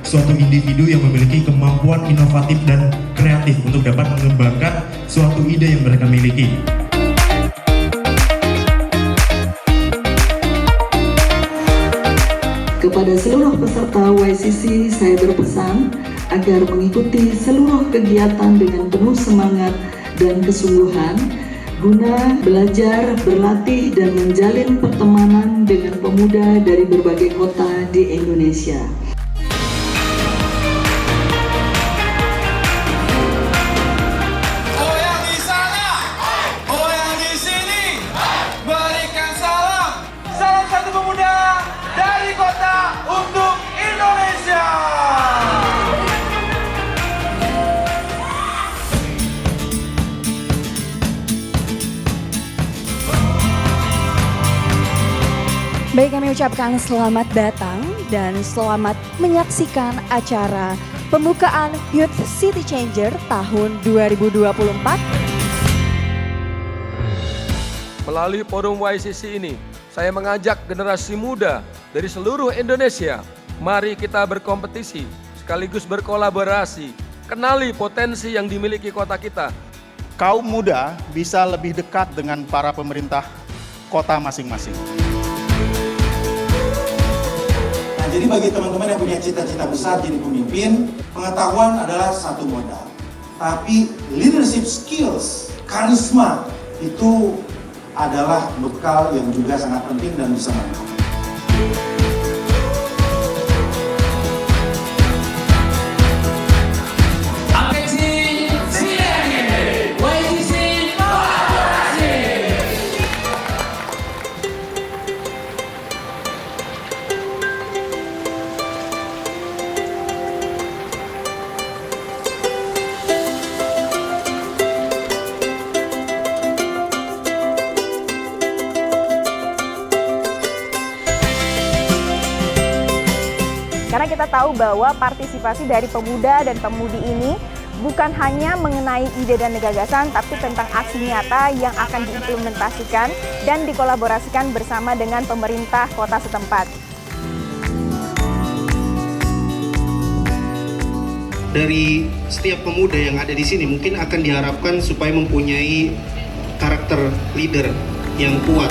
suatu individu yang memiliki kemampuan inovatif dan kreatif untuk dapat mengembangkan suatu ide yang mereka miliki. Kepada seluruh peserta YCC, saya berpesan agar mengikuti seluruh kegiatan dengan penuh semangat dan kesungguhan guna belajar, berlatih, dan menjalin pertemanan dengan pemuda dari berbagai kota di Indonesia. Baik, kami ucapkan selamat datang dan selamat menyaksikan acara pembukaan Youth City Changer tahun 2024. Melalui forum YCC ini, saya mengajak generasi muda dari seluruh Indonesia, mari kita berkompetisi, sekaligus berkolaborasi, kenali potensi yang dimiliki kota kita. Kaum muda bisa lebih dekat dengan para pemerintah kota masing-masing. Jadi bagi teman-teman yang punya cita-cita besar jadi pemimpin, pengetahuan adalah satu modal. Tapi leadership skills, karisma, itu adalah bekal yang juga sangat penting dan bisa mantap. Karena kita tahu bahwa partisipasi dari pemuda dan pemudi ini bukan hanya mengenai ide dan gagasan, tapi tentang aksi nyata yang akan diimplementasikan dan dikolaborasikan bersama dengan pemerintah kota setempat. Dari setiap pemuda yang ada di sini mungkin akan diharapkan supaya mempunyai karakter leader yang kuat.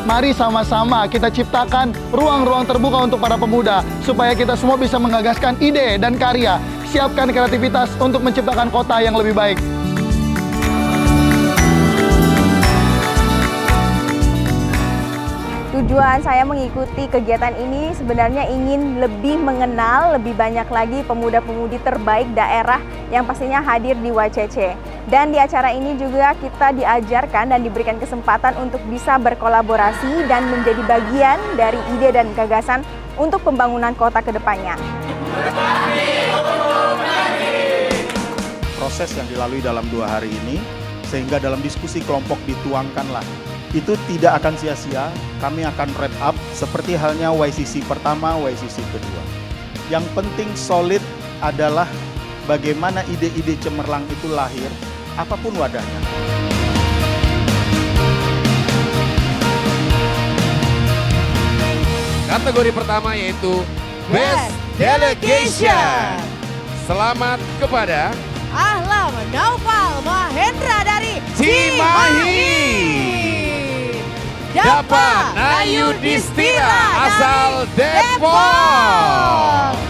Mari sama-sama kita ciptakan ruang-ruang terbuka untuk para pemuda supaya kita semua bisa menggagaskan ide dan karya. Siapkan kreativitas untuk menciptakan kota yang lebih baik. Tujuan saya mengikuti kegiatan ini sebenarnya ingin lebih mengenal lebih banyak lagi pemuda-pemudi terbaik daerah yang pastinya hadir di YCC. Dan di acara ini juga kita diajarkan dan diberikan kesempatan untuk bisa berkolaborasi dan menjadi bagian dari ide dan gagasan untuk pembangunan kota ke depannya. Proses yang dilalui dalam 2 hari ini, sehingga dalam diskusi kelompok dituangkanlah. Itu tidak akan sia-sia, kami akan wrap up seperti halnya YCC pertama, YCC kedua. Yang penting solid adalah bagaimana ide-ide cemerlang itu lahir, apapun wadahnya. Kategori pertama yaitu Best Delegation. Selamat kepada Ahlam Naufal Mahendra dari Cimahi. Dapa Nayudistira asal Depok.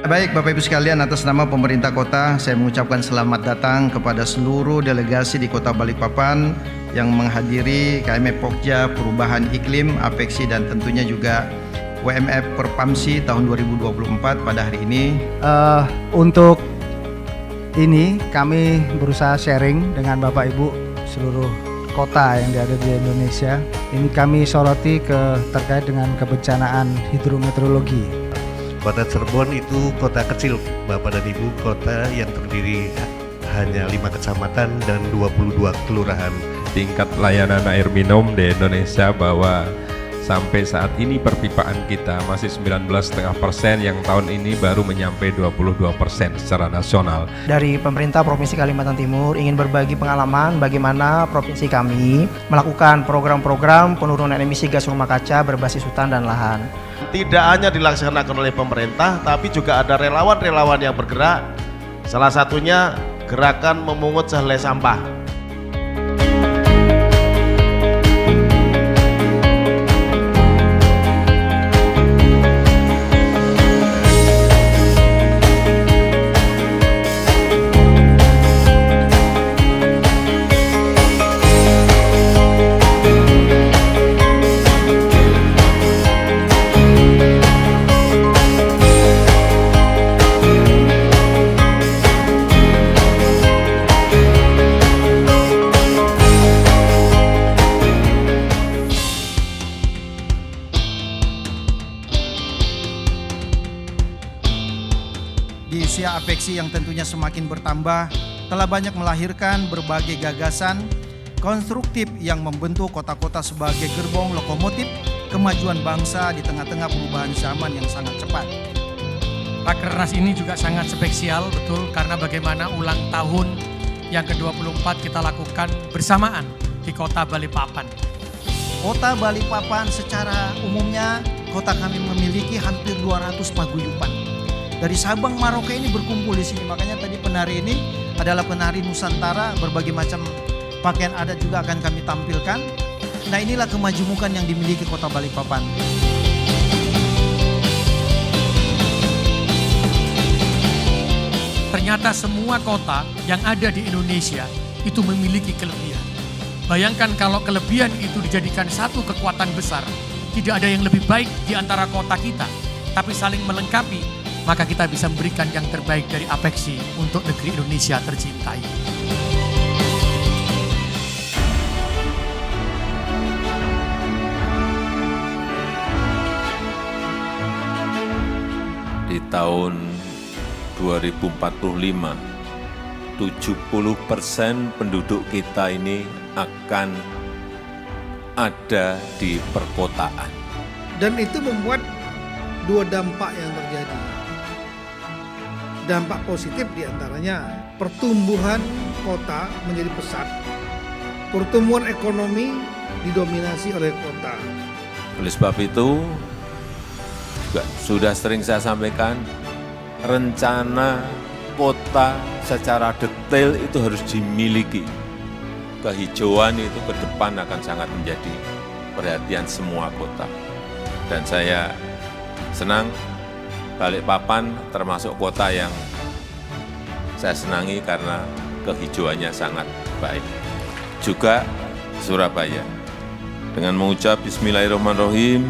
Baik Bapak Ibu sekalian, atas nama pemerintah kota saya mengucapkan selamat datang kepada seluruh delegasi di Kota Balikpapan yang menghadiri KMF Pokja Perubahan Iklim, APEKSI dan tentunya juga WMF Perpamsi tahun 2024 pada hari ini. Untuk ini kami berusaha sharing dengan Bapak Ibu seluruh kota yang ada di Indonesia. Ini kami soroti terkait dengan kebencanaan hidrometeorologi. Kota Cirebon itu kota kecil, Bapak dan Ibu, kota yang terdiri hanya 5 kecamatan dan 22 kelurahan. Tingkat layanan air minum di Indonesia bahwa sampai saat ini perpipaan kita masih 19,5%, yang tahun ini baru menyampai 22% secara nasional. Dari pemerintah Provinsi Kalimantan Timur ingin berbagi pengalaman bagaimana provinsi kami melakukan program-program penurunan emisi gas rumah kaca berbasis hutan dan lahan. Tidak hanya dilaksanakan oleh pemerintah, tapi juga ada relawan-relawan yang bergerak. Salah satunya gerakan memungut sehelai sampah. Di usia Apeksi yang tentunya semakin bertambah, telah banyak melahirkan berbagai gagasan konstruktif yang membentuk kota-kota sebagai gerbong lokomotif kemajuan bangsa di tengah-tengah perubahan zaman yang sangat cepat. Rakernas ini juga sangat spesial, betul, karena bagaimana ulang tahun yang ke-24 kita lakukan bersamaan di kota Balikpapan. Kota Balikpapan secara umumnya, kota kami memiliki hampir 200 paguyuban. Dari Sabang, Merauke ini berkumpul di sini. Makanya tadi penari ini adalah penari Nusantara, berbagai macam pakaian adat juga akan kami tampilkan. Nah, inilah kemajumukan yang dimiliki kota Balikpapan. Ternyata semua kota yang ada di Indonesia itu memiliki kelebihan. Bayangkan kalau kelebihan itu dijadikan satu kekuatan besar, tidak ada yang lebih baik di antara kota kita, tapi saling melengkapi, maka kita bisa memberikan yang terbaik dari Apeksi untuk negeri Indonesia tercintai. Di tahun 2045, 70% penduduk kita ini akan ada di perkotaan. Dan itu membuat dua dampak yang terjadi. Dampak positif diantaranya pertumbuhan kota menjadi pesat. Pertumbuhan ekonomi didominasi oleh kota. Oleh sebab itu, juga sudah sering saya sampaikan, rencana kota secara detail itu harus dimiliki. Kehijauan itu ke depan akan sangat menjadi perhatian semua kota. Dan saya senang Balikpapan termasuk kota yang saya senangi karena kehijauannya sangat baik. Juga Surabaya. Dengan mengucap Bismillahirrahmanirrahim,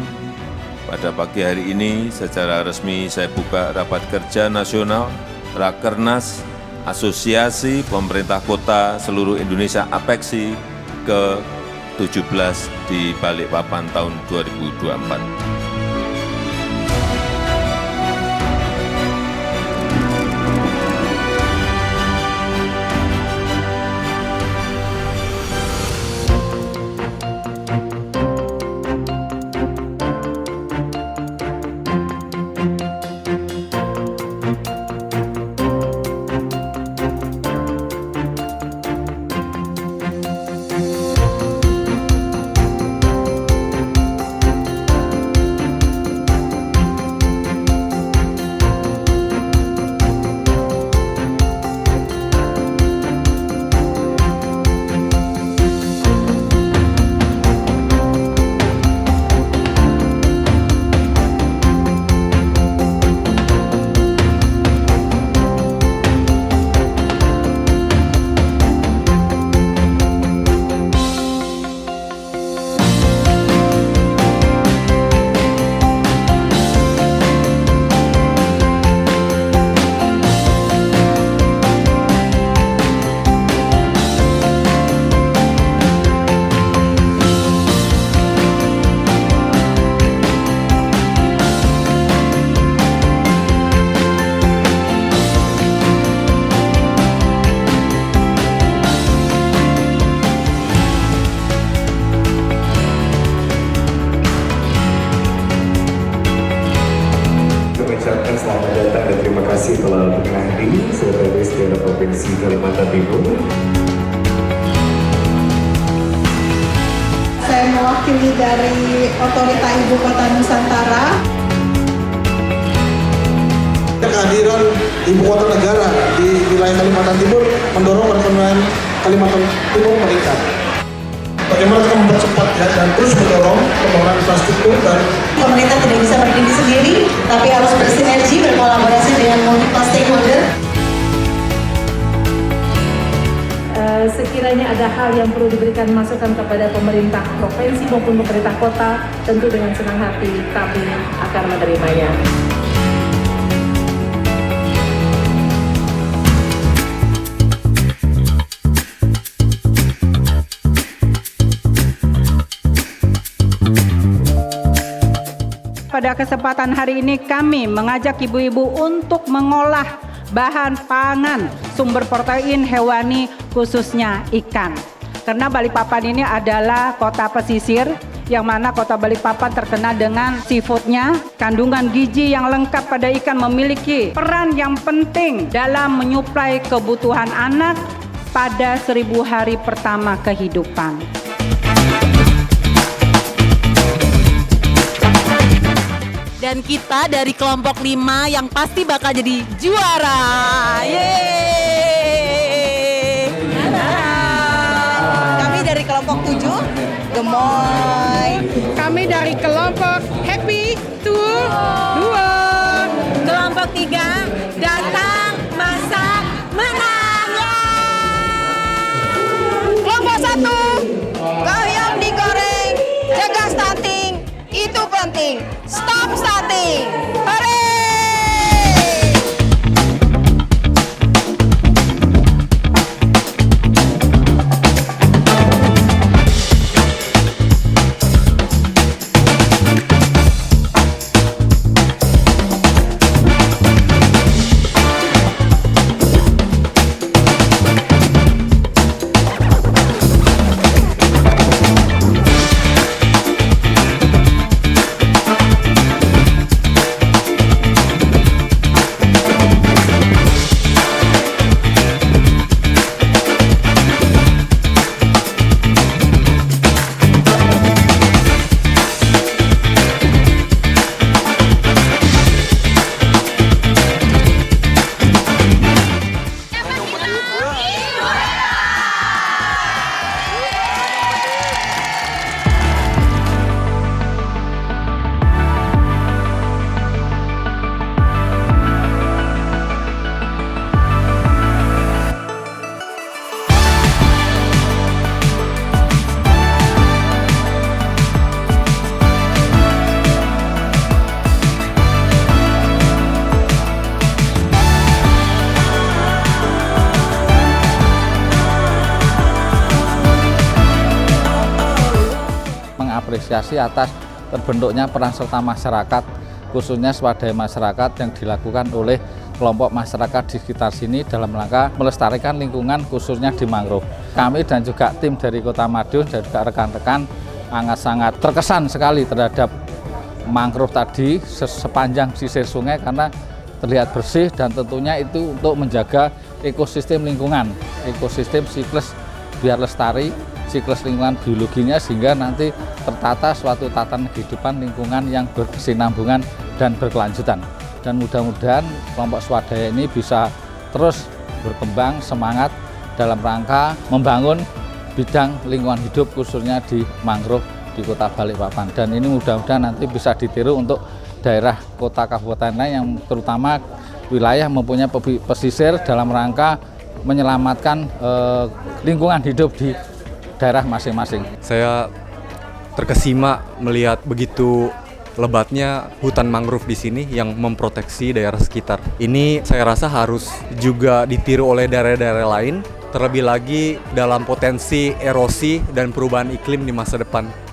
pada pagi hari ini secara resmi saya buka rapat kerja nasional Rakernas Asosiasi Pemerintah Kota Seluruh Indonesia Apeksi ke-17 di Balikpapan tahun 2024. mewakili dari Otorita Ibu Kota Nusantara. Kehadiran Ibu Kota Negara di wilayah Kalimantan Timur mendorong perekonomian Kalimantan Timur meningkat. Bagaimana kita mempercepat ya, dan terus mendorong pembangunan infrastruktur dan Pemerintah tidak bisa berdiri sendiri, tapi harus bersinergi, berkolaborasi dengan multiple stakeholder. Sekiranya ada hal yang perlu diberikan masukan kepada pemerintah provinsi maupun pemerintah kota, tentu dengan senang hati kami akan menerimanya. Pada kesempatan hari ini kami mengajak ibu-ibu untuk mengolah bahan pangan sumber protein hewani khususnya ikan. Karena Balikpapan ini adalah kota pesisir yang mana kota Balikpapan terkenal dengan seafoodnya. Kandungan gizi yang lengkap pada ikan memiliki peran yang penting dalam menyuplai kebutuhan anak pada 1000 hari pertama kehidupan. Dan kita dari kelompok 5 yang pasti bakal jadi juara. Yeay! Kami dari kelompok 7, gemoy. Kami dari kelompok Happy to 2. Kelompok 3, datang, masak, menang. Kelompok 1, ayam digoreng, cegah stunting, itu penting. Stop stunting. Hore! Apresiasi atas terbentuknya peran serta masyarakat, khususnya swadaya masyarakat yang dilakukan oleh kelompok masyarakat di sekitar sini dalam rangka melestarikan lingkungan khususnya di mangrove. Kami dan juga tim dari Kota Madiun dan juga rekan-rekan sangat terkesan sekali terhadap mangrove tadi sepanjang sisir sungai karena terlihat bersih dan tentunya itu untuk menjaga ekosistem lingkungan, ekosistem siklus biar lestari, siklus lingkungan biologinya sehingga nanti tertata suatu tatanan kehidupan lingkungan yang berkesinambungan dan berkelanjutan. Dan mudah-mudahan kelompok swadaya ini bisa terus berkembang semangat dalam rangka membangun bidang lingkungan hidup khususnya di mangrove di Kota Balikpapan. Dan ini mudah-mudahan nanti bisa ditiru untuk daerah kota kabupaten lain yang terutama wilayah mempunyai pesisir dalam rangka menyelamatkan lingkungan hidup di daerah masing-masing. Saya terkesima melihat begitu lebatnya hutan mangrove di sini yang memproteksi daerah sekitar. Ini saya rasa harus juga ditiru oleh daerah-daerah lain, terlebih lagi dalam potensi erosi dan perubahan iklim di masa depan.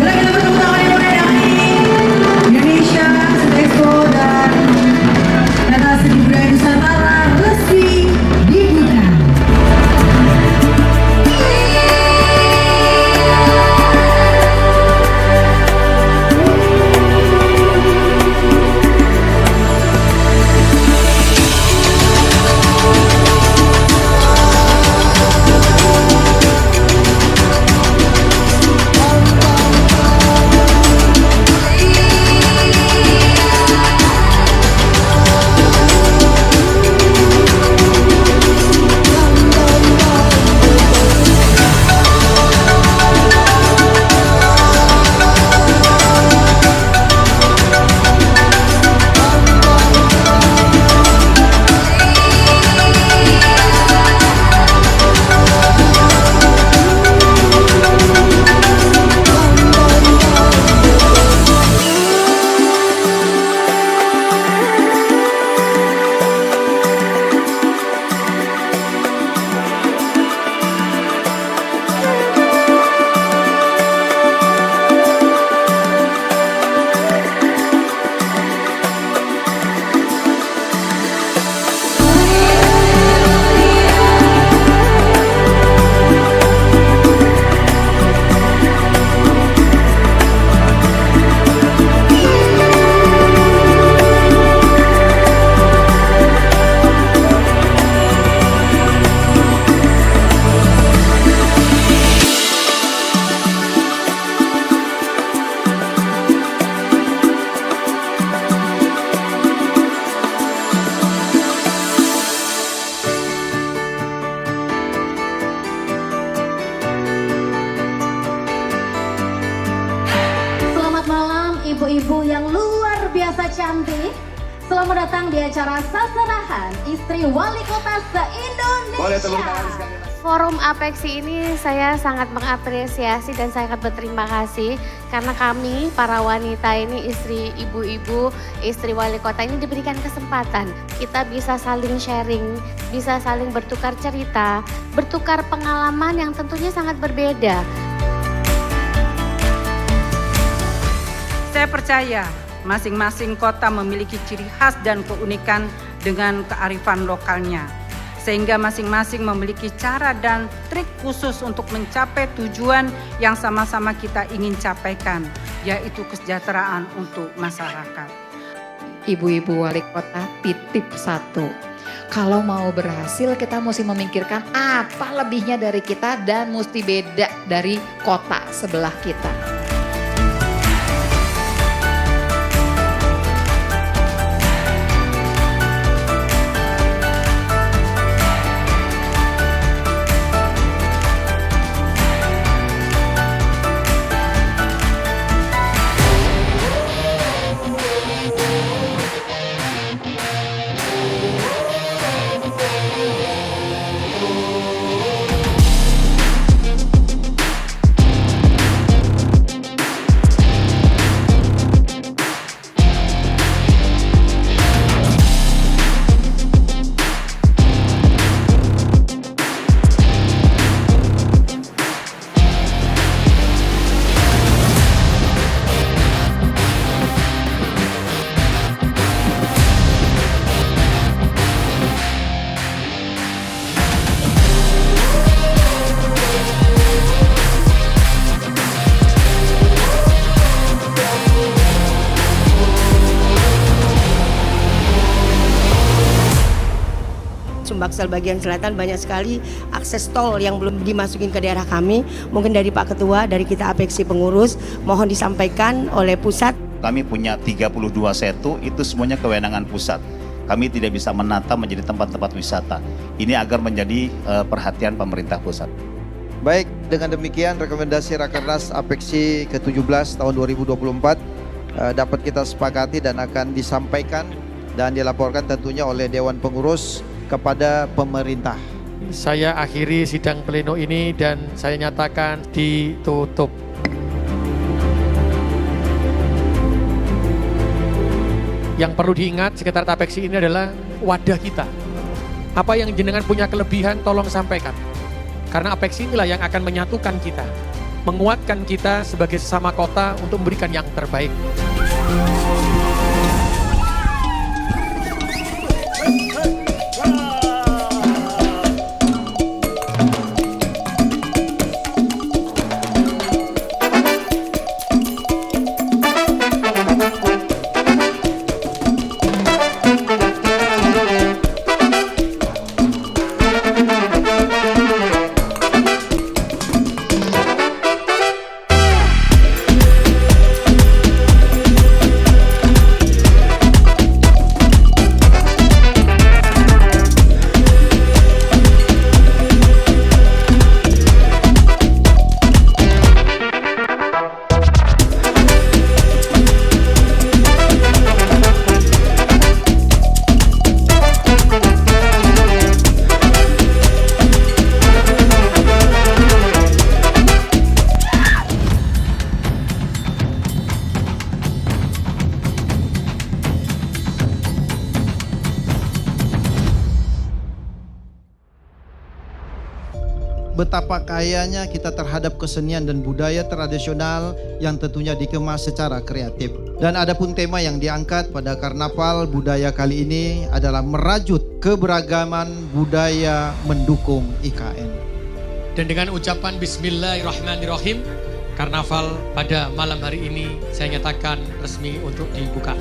Berikan tepuk tangan ibu-ibu yang luar biasa cantik. Selamat datang di acara seserahan Istri Wali Kota se-Indonesia. Boleh tepuk tangan sekali. Forum Apexi ini saya sangat mengapresiasi dan sangat berterima kasih karena kami para wanita ini, istri ibu-ibu, istri wali kota ini diberikan kesempatan. Kita bisa saling sharing, bisa saling bertukar cerita, bertukar pengalaman yang tentunya sangat berbeda. Saya percaya masing-masing kota memiliki ciri khas dan keunikan dengan kearifan lokalnya. Sehingga masing-masing memiliki cara dan trik khusus untuk mencapai tujuan yang sama-sama kita ingin capaikan, yaitu kesejahteraan untuk masyarakat. Ibu-ibu wali kota titip satu. Kalau mau berhasil kita mesti memikirkan apa lebihnya dari kita dan mesti beda dari kota sebelah kita. Sumbaksel bagian selatan banyak sekali akses tol yang belum dimasukin ke daerah kami. Mungkin dari Pak Ketua, dari kita Apexi pengurus, mohon disampaikan oleh pusat. Kami punya 32 setu, itu semuanya kewenangan pusat. Kami tidak bisa menata menjadi tempat-tempat wisata. Ini agar menjadi perhatian pemerintah pusat. Baik, dengan demikian rekomendasi Rakernas Apexi ke-17 tahun 2024 dapat kita sepakati dan akan disampaikan dan dilaporkan tentunya oleh Dewan Pengurus kepada pemerintah. Saya akhiri sidang pleno ini dan saya nyatakan ditutup. Yang perlu diingat, Sekretariat Apexi ini adalah wadah kita. Apa yang jenengan punya kelebihan, tolong sampaikan. Karena Apexi inilah yang akan menyatukan kita, menguatkan kita sebagai sesama kota untuk memberikan yang terbaik. Betapa kayanya kita terhadap kesenian dan budaya tradisional yang tentunya dikemas secara kreatif. Dan adapun tema yang diangkat pada Karnaval Budaya kali ini adalah merajut keberagaman budaya mendukung IKN. Dan dengan ucapan Bismillahirrahmanirrahim, Karnaval pada malam hari ini saya nyatakan resmi untuk dibuka.